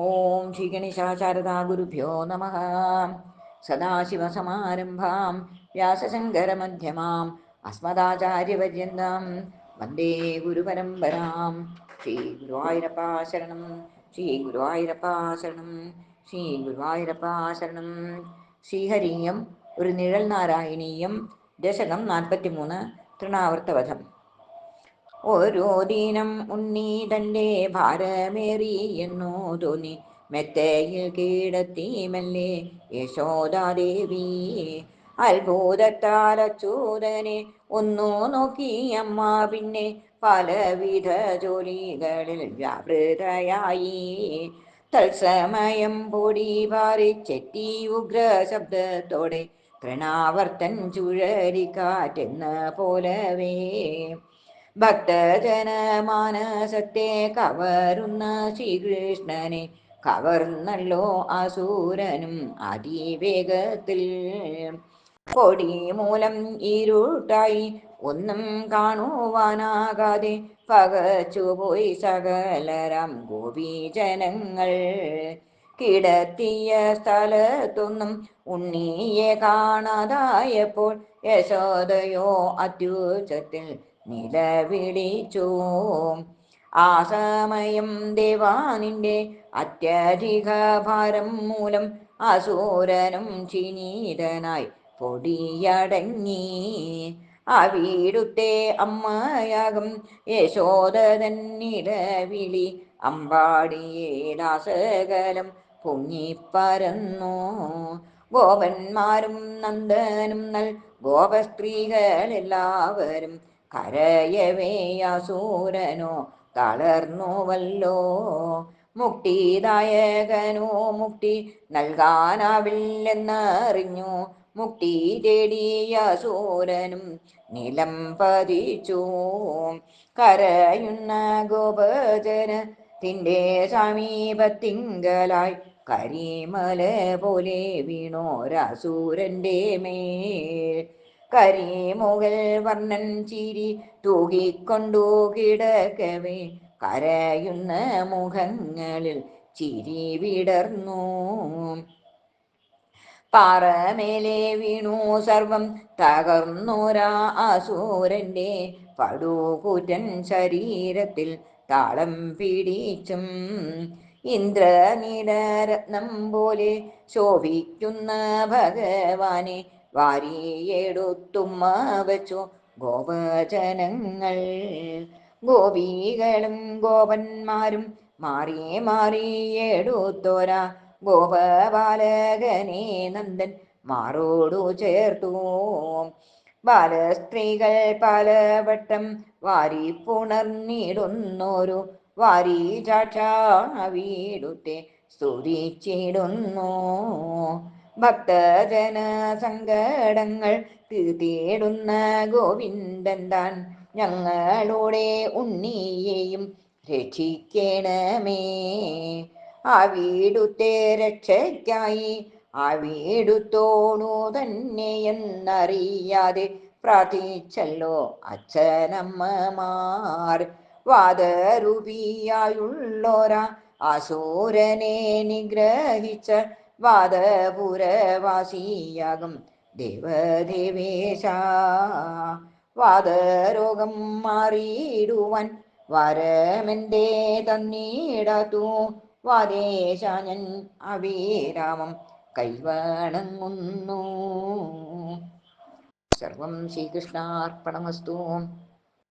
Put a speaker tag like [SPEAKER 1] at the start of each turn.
[SPEAKER 1] ഓം ശ്രീ ഗണേശാചാരദാ ഗുരുഭ്യോ നമ. സദാശിവസമാരംഭാം വ്യാസശങ്കരമധ്യമാം അസ്മദാചാര്യപര്യന്താം വന്ദേ ഗുരുപരമ്പരാം. ശ്രീ ഗുരുവായൂരപ്പാ ശരണം, ശ്രീ ഗുരുവായൂരപ്പാ ശരണം, ശ്രീ ഗുരുവായൂരപ്പാ ശരണം. ശ്രീഹരിയം ഒരു നിഴൽ നാരായണീയം. ദശകം 43. തൃണാവർത്തവധം. ഓരോ ദീനം ഉണ്ണി തൻ്റെ ഭാരമേറി എന്നു തോന്നി മെത്തയിൽ കീടത്തി മെല്ലെ യശോദാദേവി. അത്ഭുതത്താൽ അച്യുതനെ ഒന്നു നോക്കി അമ്മ പിന്നെ പലവിധ ജോലികളിൽ വ്യാപൃതയായി. തത്സമയം പൊടി പാറിച്ചെത്തി ഉഗ്ര ശബ്ദത്തോടെ തൃണാവർത്തൻ ചുഴലിക്കാറ്റെന്ന പോലവേ ഭക്തജനമാനസത്തെ കവരുന്ന ശ്രീകൃഷ്ണനെ കവർന്നല്ലോ അസുരനും അതിവേഗത്തിൽ. പൊടി മൂലം ഇരുട്ടായി ഒന്നും കാണുവാനാകാതെ പകച്ചുപോയി സകലരാം ഗോപീജനങ്ങൾ. കിടത്തിയ സ്ഥലത്തൊന്നും ഉണ്ണിയെ കാണാതായപ്പോൾ യശോദയോ അത്യുച്ചത്തിൽ നിലവിളിച്ചു. ആ സമയം ദേവാനിന്റെ അത്യധിക ഭാരം മൂലം അസുരനും ക്ഷീണിതനായി പൊടിയടങ്ങി. അവിടുത്തെ അമ്മയാകും യശോദൻ നിലവിളി അമ്പാടിയെ ദാസകലം പൊങ്ങിപ്പരന്നു. ഗോപന്മാരും നന്ദനും നൽ ഗോപസ്ത്രീകളെല്ലാവരും കരയവേ അസൂരനോ തളർന്നുവല്ലോ. മുക്തിദായകനോ മുക്തി നൽകാനാവില്ലെന്നറിഞ്ഞു മുക്തി തേടിയ അസൂരനും നിലം പതിച്ചു. കരയുന്ന ഗോപജനത്തിൻ്റെ സമീപത്തിങ്കലായി കരിമല പോലെ വീണോരസൂരൻ്റെ മേൽ. കരിമുകൾ വർണ്ണൻ ചിരി തൂകിക്കൊണ്ടു കിടക്കവേ കരയുന്ന മുഖങ്ങളിൽ ചിരി വിടർന്നു. പാറമേലെ വീണു സർവം തകർന്നോരാ അസൂരന്റെ പടുകൂറ്റൻ ശരീരത്തിൽ താളം പിടിച്ചും ഇന്ദ്രനീലരത്നം പോലെ ശോഭിക്കുന്ന ഭഗവാനെ വാരിയെടുത്തുമ്മ വച്ചു ഗോപജനങ്ങൾ. ഗോപികളും ഗോപന്മാരും മാറി മാറിയെടുത്തോരാ ഗോപബാലകനെ നന്ദൻ മാറോടു ചേർത്തു. ബാലസ്ത്രീകൾ പലവട്ടം വാരിപ്പുണർന്നിടുന്നോരു വാരിചാക്ഷാവിടുത്തെ സ്തുതിച്ചിടുന്നു. ഭക്തജന സങ്കടങ്ങൾ തീർത്തിടുന്ന ഗോവിന്ദൻ താൻ ഞങ്ങളുടെ ഉണ്ണിയെയും രക്ഷിക്കണമേ. അവിടുത്തെ രക്ഷയ്ക്കായി അവിടുത്തോടു തന്നെയെന്നറിയാതെ പ്രാർത്ഥിച്ചല്ലോ അച്ഛനമ്മമാർ. വാദരൂപിയായുള്ളോരാ അസൂരനെ നിഗ്രഹിച്ച വാദപുരവാസിയാകും ദേവദേവേശ. വാദരോഗം മാറിയിടുവാൻ വരമെന്തേ തന്നിടാത്തു വാദേശാനൻ അവിരാമം കൈവണങ്ങുന്നു. സർവം ശ്രീകൃഷ്ണാർപ്പണമസ്തു.